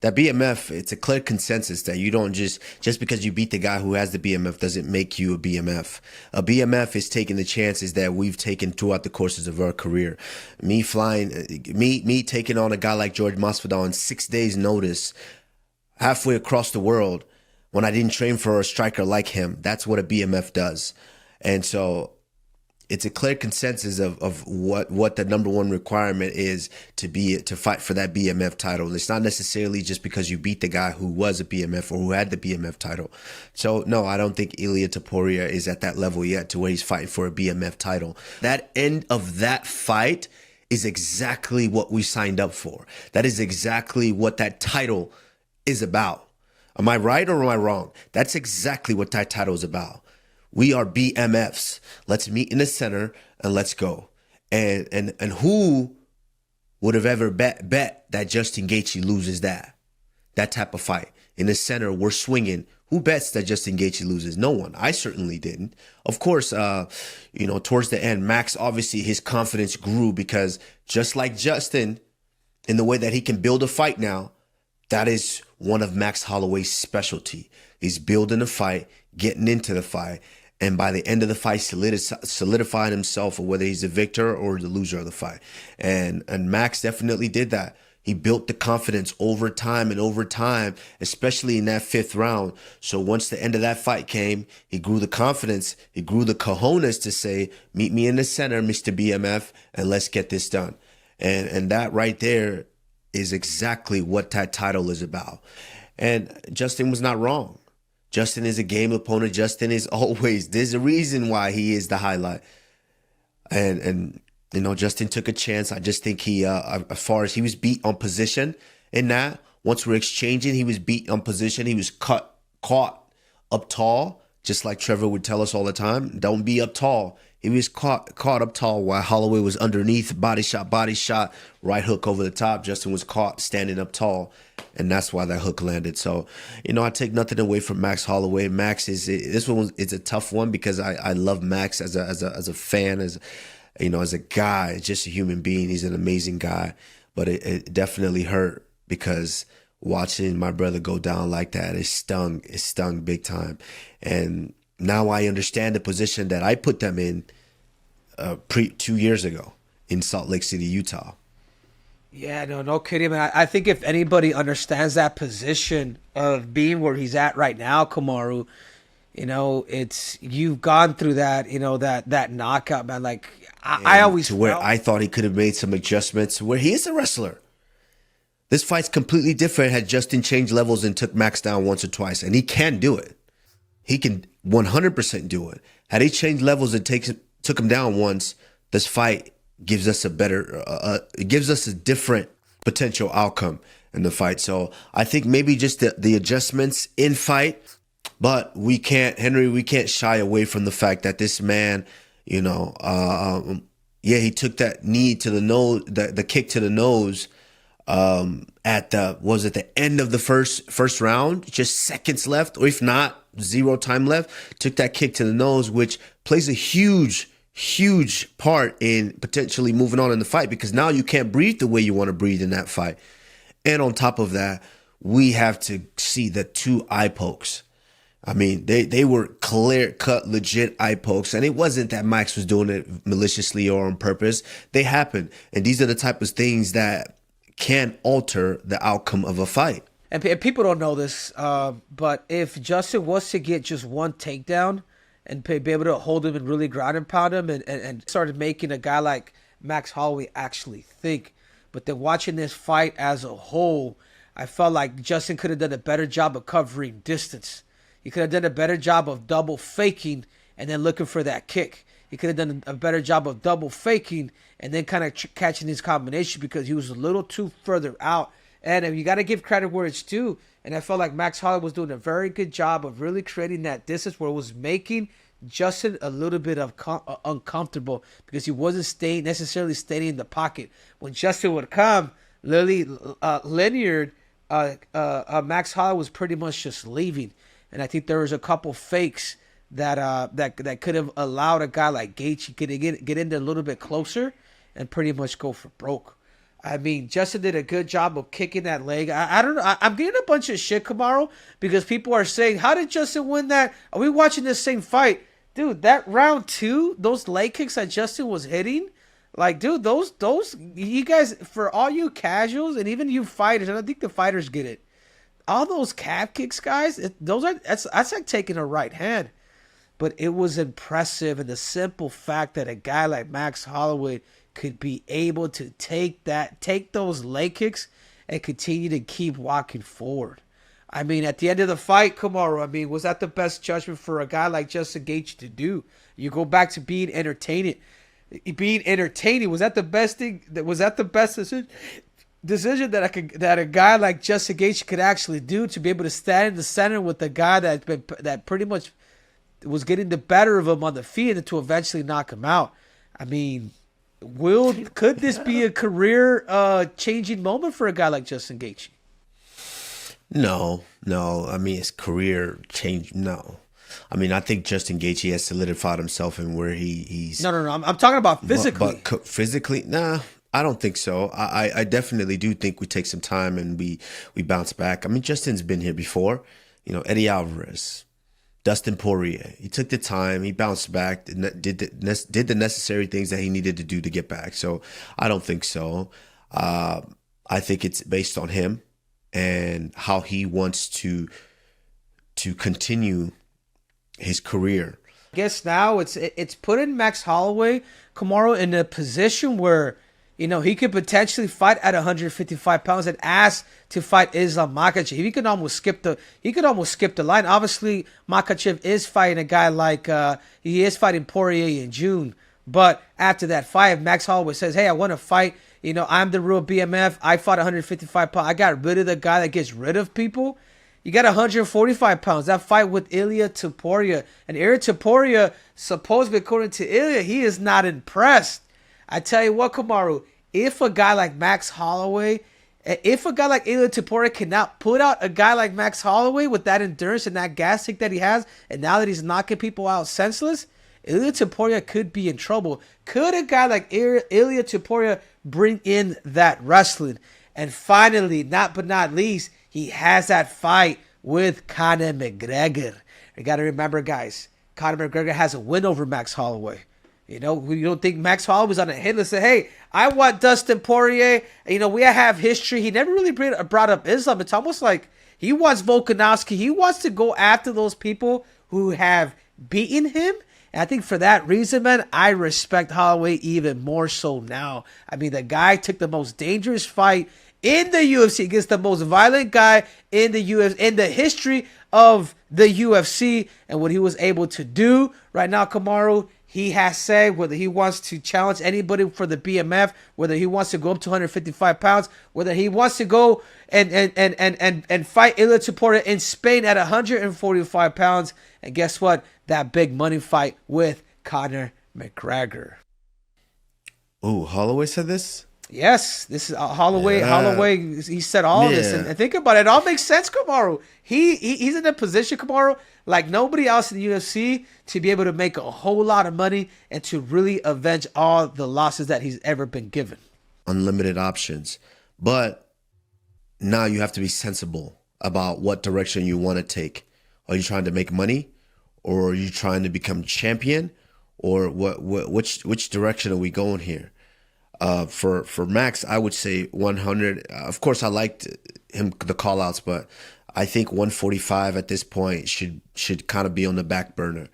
That BMF, it's a clear consensus that you don't just because you beat the guy who has the BMF doesn't make you a BMF. A BMF is taking the chances that we've taken throughout the courses of our career. Me taking on a guy like George Masvidal in 6 days' notice, halfway across the world, when I didn't train for a striker like him. That's what a BMF does, and so it's a clear consensus of what the number one requirement is to fight for that BMF title. It's not necessarily just because you beat the guy who was a BMF or who had the BMF title. So no, I don't think Ilia Topuria is at that level yet to where he's fighting for a BMF title. That end of that fight is exactly what we signed up for. That is exactly what that title is about. Am I right or am I wrong? That's exactly what that title is about. We are BMFs. Let's meet in the center and let's go. And who would have ever bet that Justin Gaethje loses that type of fight? In the center, we're swinging. Who bets that Justin Gaethje loses? No one. I certainly didn't. Of course, towards the end, Max, obviously his confidence grew because just like Justin, in the way that he can build a fight now, that is one of Max Holloway's specialty. He's building a fight, getting into the fight, and by the end of the fight, solidifying himself for whether he's the victor or the loser of the fight. And Max definitely did that. He built the confidence over time and over time, especially in that fifth round. So once the end of that fight came, he grew the confidence, he grew the cojones to say, meet me in the center, Mr. BMF, and let's get this done. And that right there is exactly what that title is about. And Justin was not wrong. Justin is a game opponent. Justin is always, there's a reason why he is the highlight. And Justin took a chance. I just think as far as he was beat on position in that, once we're exchanging, he was beat on position. He was caught up tall, just like Trevor would tell us all the time. Don't be up tall. He was caught up tall while Holloway was underneath, body shot, right hook over the top. Justin was caught standing up tall, and that's why that hook landed. So, I take nothing away from Max Holloway. This one is a tough one because I love Max as a fan, as a guy, just a human being. He's an amazing guy, but it definitely hurt because watching my brother go down like that, it stung big time. And now I understand the position that I put them in 2 years ago in Salt Lake City, Utah. Yeah, no kidding, man. I think if anybody understands that position of being where he's at right now, Kamaru, it's you've gone through that, that knockout, man. Like I always to where I thought he could have made some adjustments where he is a wrestler. This fight's completely different had Justin changed levels and took Max down once or twice, and he can do it. He can 100% do it. Had he changed levels and took him down once, this fight gives us it gives us a different potential outcome in the fight. So I think maybe just the adjustments in fight, but we can't shy away from the fact that this man, he took that knee to the nose, the kick to the nose, at the end of the first round, just seconds left, or if not, zero time left, took that kick to the nose, which plays a huge part in potentially moving on in the fight because now you can't breathe the way you want to breathe in that fight. And on top of that, we have to see the two eye pokes. I mean, they were clear-cut, legit eye pokes, and it wasn't that Max was doing it maliciously or on purpose. They happened, and these are the type of things that can alter the outcome of a fight. And people don't know this, but if Justin was to get just one takedown and be able to hold him and really ground and pound him and started making a guy like Max Holloway actually think. But then watching this fight as a whole, I felt like Justin could have done a better job of covering distance. He could have done a better job of double faking and then looking for that kick. He could have done a better job of double faking and then kind of catching his combination because he was a little too further out. And you got to give credit where it's due. And I felt like Max Holloway was doing a very good job of really creating that distance where it was making Justin a little bit of uncomfortable because he wasn't necessarily staying in the pocket. When Justin would come, linear, Max Holloway was pretty much just leaving. And I think there was a couple fakes that could have allowed a guy like Gaethje to get in there a little bit closer and pretty much go for broke. I mean, Justin did a good job of kicking that leg. I don't know. I'm getting a bunch of shit, Kamaru, because people are saying, how did Justin win that? Are we watching the same fight? Dude, that round two, those leg kicks that Justin was hitting, like, dude, those, you guys, for all you casuals and even you fighters, and I think the fighters get it, all those calf kicks, guys, that's like taking a right hand. But it was impressive, and the simple fact that a guy like Max Holloway could be able to take those leg kicks and continue to keep walking forward. I mean, at the end of the fight, Kamaru, I mean, was that the best judgment for a guy like Justin Gaethje to do? You go back to being entertaining. Being entertaining, was that the best thing? Was that the best decision that a guy like Justin Gaethje could actually do, to be able to stand in the center with a guy that pretty much was getting the better of him on the feet and to eventually knock him out? I mean, could this be a career changing moment for a guy like Justin Gaethje? No. I mean, his career change. No. I mean, I think Justin Gaethje has solidified himself in where he's. No. I'm talking about physically. But physically, nah, I don't think so. I definitely do think we take some time and we bounce back. I mean, Justin's been here before. You know, Eddie Alvarez, Dustin Poirier. He took the time. He bounced back. Did the necessary things that he needed to do to get back. So I don't think so. I think it's based on him and how he wants to continue his career. I guess now it's putting Max Holloway, Kamaru, in a position where, you know, he could potentially fight at 155 pounds and ask to fight Islam Makhachev. He could almost skip the line. Obviously, Makhachev is fighting a guy like he is fighting Poirier in June. But after that fight, if Max Holloway says, "Hey, I want to fight. You know, I'm the real BMF. I fought 155 pounds. I got rid of the guy that gets rid of people." You got 145 pounds. That fight with Ilia Topuria. And Ilia Topuria, supposedly according to Ilia, he is not impressed. I tell you what, Kamaru, if a guy like Max Holloway, if a guy like Ilia Topuria cannot put out a guy like Max Holloway with that endurance and that gas tank that he has, and now that he's knocking people out senseless, Ilia Topuria could be in trouble. Could a guy like Ilia Topuria bring in that wrestling? And finally, not least, he has that fight with Conor McGregor. You got to remember, guys, Conor McGregor has a win over Max Holloway. You know, we don't think Max Holloway was on a hit list. Say, hey, I want Dustin Poirier. You know, we have history. He never really brought up Islam. It's almost like he wants Volkanovski. He wants to go after those people who have beaten him. And I think for that reason, man, I respect Holloway even more so now. I mean, the guy took the most dangerous fight in the UFC against the most violent guy in the UFC, in the history of the UFC, and what he was able to do right now, Kamaru, he has said whether he wants to challenge anybody for the BMF, whether he wants to go up to 155 pounds, whether he wants to go and fight Ilia Topuria in Spain at 145 pounds. And guess what? That big money fight with Conor McGregor. Oh, Holloway said this? Yes, this is Holloway. Holloway, he said all of this, and think about it. It all makes sense, Kamaru. He's in a position, Kamaru, like nobody else in the UFC, to be able to make a whole lot of money and to really avenge all the losses that he's ever been given. Unlimited options, but now you have to be sensible about what direction you want to take. Are you trying to make money, or are you trying to become champion, or which direction are we going here? For Max, I would say 100. Of course, I liked the call outs, but I think 145 at this point should kind of be on the back burner.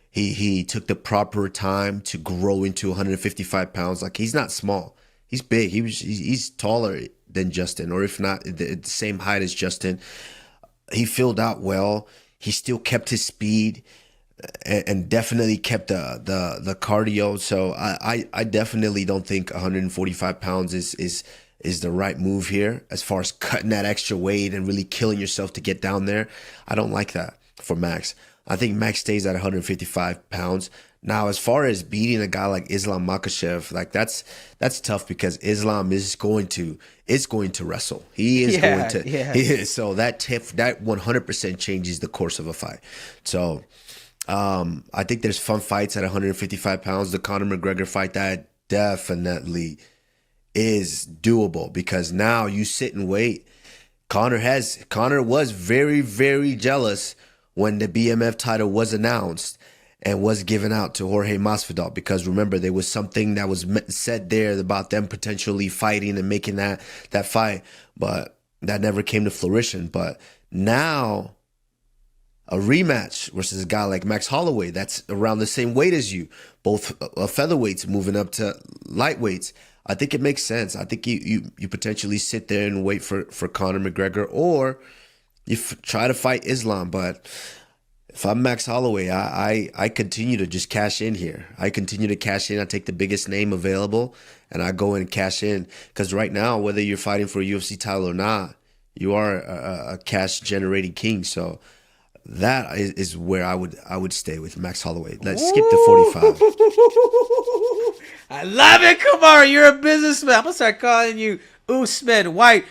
He took the proper time to grow into 155 pounds. Like, he's not small. He's big. He's taller than Justin, or if not the same height as Justin. He filled out well. He still kept his speed. And definitely kept the cardio. So I definitely don't think 145 pounds is the right move here as far as cutting that extra weight and really killing yourself to get down there. I don't like that for Max. I think Max stays at 155 pounds. Now, as far as beating a guy like Islam Makhachev, like that's tough, because Islam is going to wrestle. He is going to. Yeah. So that 100% changes the course of a fight. So I think there's fun fights at 155 pounds. The Conor McGregor fight, that definitely is doable because now you sit and wait. Conor was very, very jealous when the BMF title was announced and was given out to Jorge Masvidal, because remember, there was something that was said there about them potentially fighting and making that fight, but that never came to fruition. But now a rematch versus a guy like Max Holloway that's around the same weight as you, both featherweights moving up to lightweights, I think it makes sense. I think you potentially sit there and wait for Conor McGregor, or you try to fight Islam. But if I'm Max Holloway, I continue to just cash in here. I continue to cash in. I take the biggest name available and I go in and cash in. Because right now, whether you're fighting for a UFC title or not, you are a cash generating king. So that is where I would stay with Max Holloway. Let's skip to 45. I love it, Kamar. You're a businessman. I'm gonna start calling you Usman White.